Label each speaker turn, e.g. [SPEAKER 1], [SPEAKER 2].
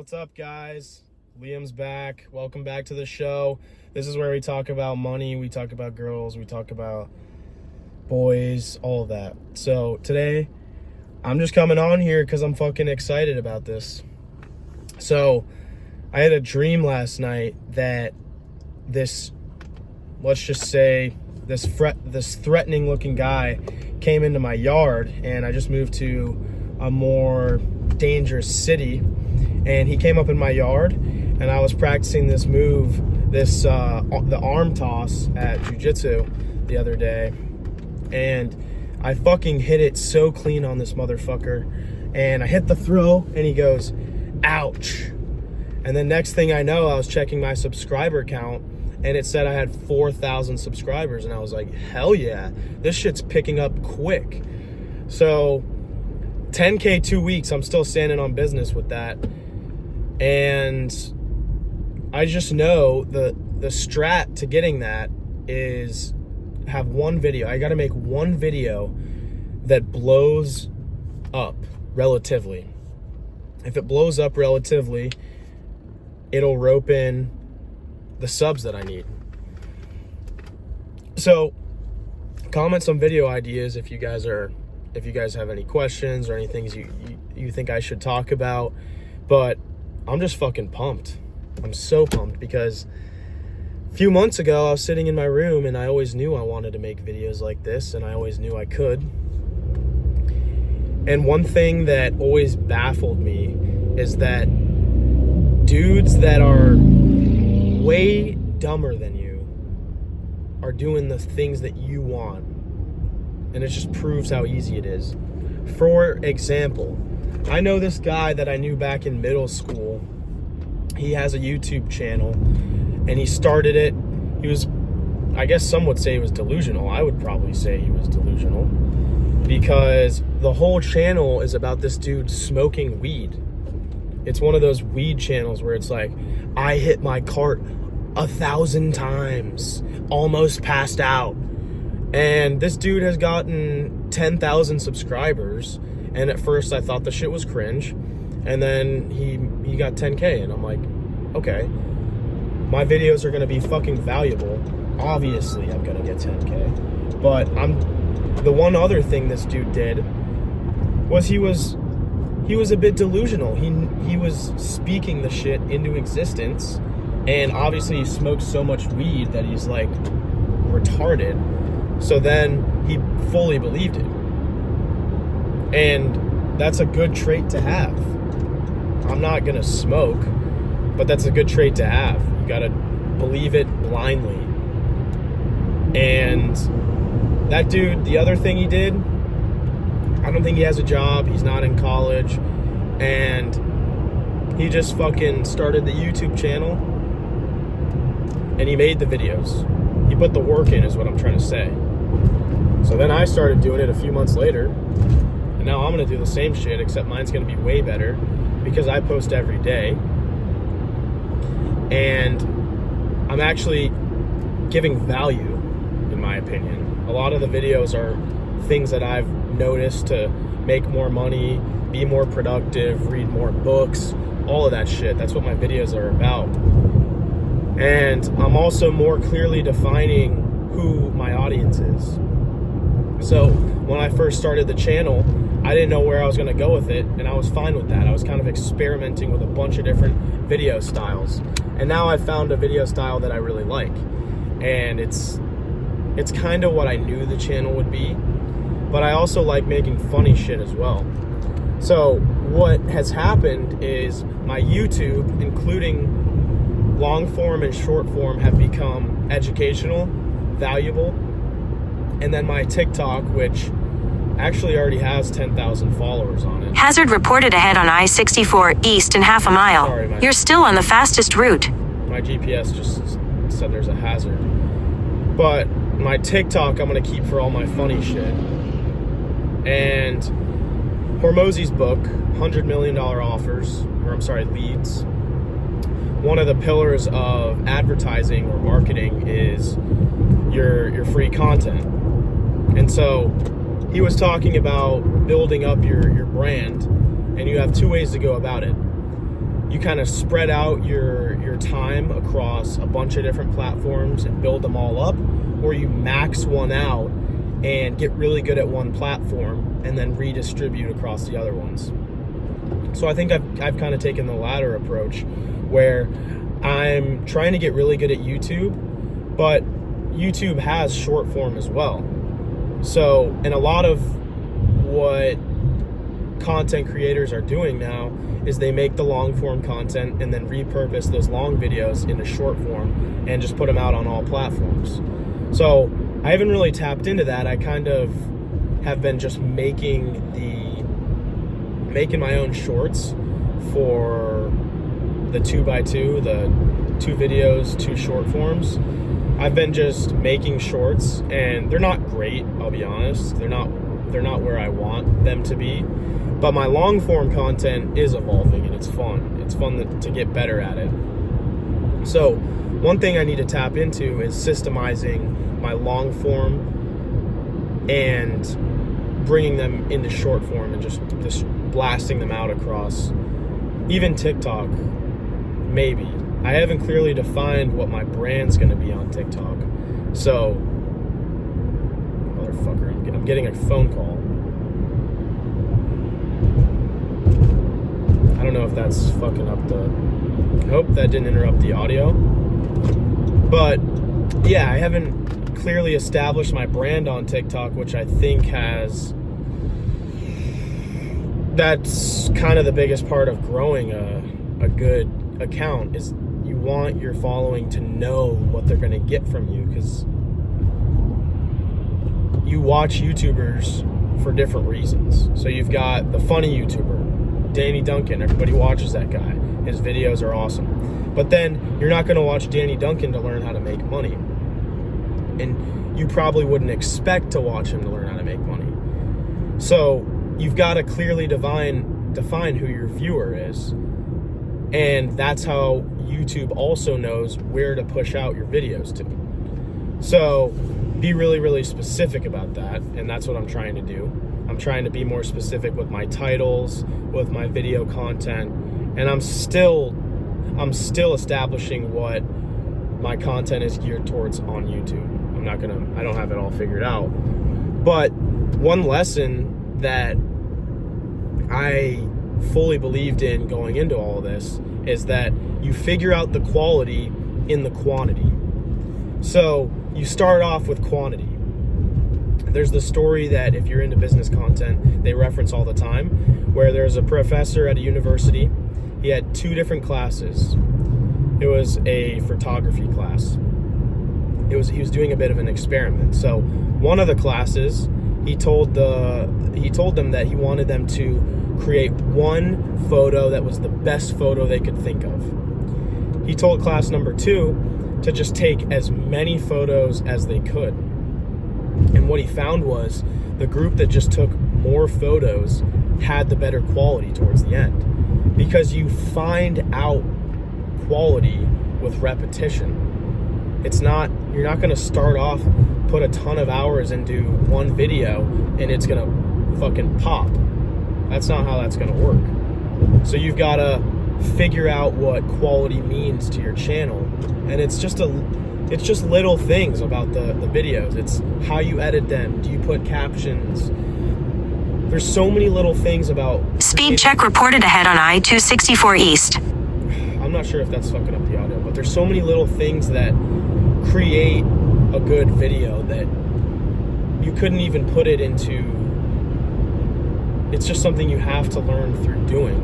[SPEAKER 1] What's up, guys? Liam's back. Welcome back to the show. This is where we talk about money, we talk about girls, we talk about boys, all of that. So today, I'm just coming on here because I'm fucking excited about this. So, I had a dream last night that this, let's just say, this threatening looking guy came into my yard, and I just moved to a more dangerous city, and he came up in my yard, and I was practicing this move, the arm toss at jiu-jitsu the other day, and I fucking hit it so clean on this motherfucker, and I hit the throw, and he goes, ouch. And then next thing I know, I was checking my subscriber count, and it said I had 4,000 subscribers, and I was like, hell yeah, this shit's picking up quick. So 10K 2 weeks, I'm still standing on business with that. And I just know the strat to getting that is have one video. I got to make one video that blows up relatively. If it blows up relatively, it'll rope in the subs that I need. So comment some video ideas if you guys have any questions or any things you think I should talk about. But I'm just fucking pumped. I'm so pumped because a few months ago I was sitting in my room and I always knew I wanted to make videos like this, and I always knew I could. And one thing that always baffled me is that dudes that are way dumber than you are doing the things that you want. And it just proves how easy it is. For example, I know this guy that I knew back in middle school. He has a YouTube channel, and he started it. He was, I guess some would say he was delusional. I would probably say he was delusional, because the whole channel is about this dude smoking weed. It's one of those weed channels where it's like, I hit my cart 1,000 times, almost passed out. And this dude has gotten 10,000 subscribers, and at first I thought the shit was cringe, and then he got 10K, and I'm like, okay, my videos are gonna be fucking valuable. Obviously I'm gonna get 10K. But the one other thing this dude did was he was a bit delusional. He was speaking the shit into existence, and obviously he smokes so much weed that he's like retarded. So then he fully believed it. And that's a good trait to have. I'm not gonna smoke, but that's a good trait to have. You gotta believe it blindly. And that dude, the other thing he did, I don't think he has a job, he's not in college, and he just fucking started the YouTube channel, and he made the videos. He put the work in, is what I'm trying to say. So then I started doing it a few months later, and now I'm gonna do the same shit, except mine's gonna be way better because I post every day, and I'm actually giving value, in my opinion. A lot of the videos are things that I've noticed to make more money, be more productive, read more books, all of that shit. That's what my videos are about. And I'm also more clearly defining who my audience is. So when I first started the channel, I didn't know where I was gonna go with it, and I was fine with that. I was kind of experimenting with a bunch of different video styles. And now I've found a video style that I really like. And it's kind of what I knew the channel would be, but I also like making funny shit as well. So what has happened is my YouTube, including long form and short form, have become educational, valuable. And then my TikTok, which actually already has 10,000 followers on it.
[SPEAKER 2] Hazard reported ahead on I-64 east in half a mile.
[SPEAKER 1] Sorry,
[SPEAKER 2] You're still on the fastest route.
[SPEAKER 1] My GPS just said there's a hazard. But my TikTok I'm gonna keep for all my funny shit. And Hormozi's book, $100 million offers, leads. One of the pillars of advertising or marketing is your free content. And so he was talking about building up your brand, and you have two ways to go about it. you kind of spread out your time across a bunch of different platforms and build them all up, or you max one out and get really good at one platform and then redistribute across the other ones. So I think I've kind of taken the latter approach, where I'm trying to get really good at YouTube, but YouTube has short form as well. So, and a lot of what content creators are doing now is they make the long form content and then repurpose those long videos into short form and just put them out on all platforms. So I haven't really tapped into that. I kind of have been just making my own shorts for the 2x2, the 2 videos, 2 short forms. I've been just making shorts, and they're not great, I'll be honest. They're not where I want them to be. But my long form content is evolving, and it's fun. It's fun to get better at it. So one thing I need to tap into is systemizing my long form and bringing them into short form and just blasting them out across even TikTok, maybe. I haven't clearly defined what my brand's gonna be on TikTok. So, motherfucker, I'm getting a phone call. I don't know if that's fucking up I hope that didn't interrupt the audio. But yeah, I haven't clearly established my brand on TikTok, which I think that's kind of the biggest part of growing a good account, is you want your following to know what they're going to get from you, because you watch YouTubers for different reasons. So you've got the funny YouTuber, Danny Duncan. Everybody watches that guy. His videos are awesome. But then you're not going to watch Danny Duncan to learn how to make money. And you probably wouldn't expect to watch him to learn how to make money. So you've got to clearly define who your viewer is. And that's how YouTube also knows where to push out your videos to. So be really, really specific about that. And that's what I'm trying to do. I'm trying to be more specific with my titles, with my video content. And I'm still establishing what my content is geared towards on YouTube. I don't have it all figured out. But one lesson that I fully believed in going into all of this is that you figure out the quality in the quantity. So you start off with quantity. There's the story that, if you're into business content, they reference all the time, where there's a professor at a university. He had 2 different classes. It was a photography class. He was doing a bit of an experiment. So one of the classes, he told them that he wanted them to create one photo that was the best photo they could think of. He told class number 2 to just take as many photos as they could. And what he found was the group that just took more photos had the better quality towards the end, because you find out quality with repetition. You're not going to start off, put a ton of hours into one video, and it's going to fucking pop. That's not how that's going to work. So you've got to figure out what quality means to your channel. And it's just little things about the videos. It's how you edit them. Do you put captions? There's so many little things about...
[SPEAKER 2] Speed check reported ahead on I-264 East.
[SPEAKER 1] I'm not sure if that's fucking up the audio, but there's so many little things that create a good video that you couldn't even put it into. It's just something you have to learn through doing.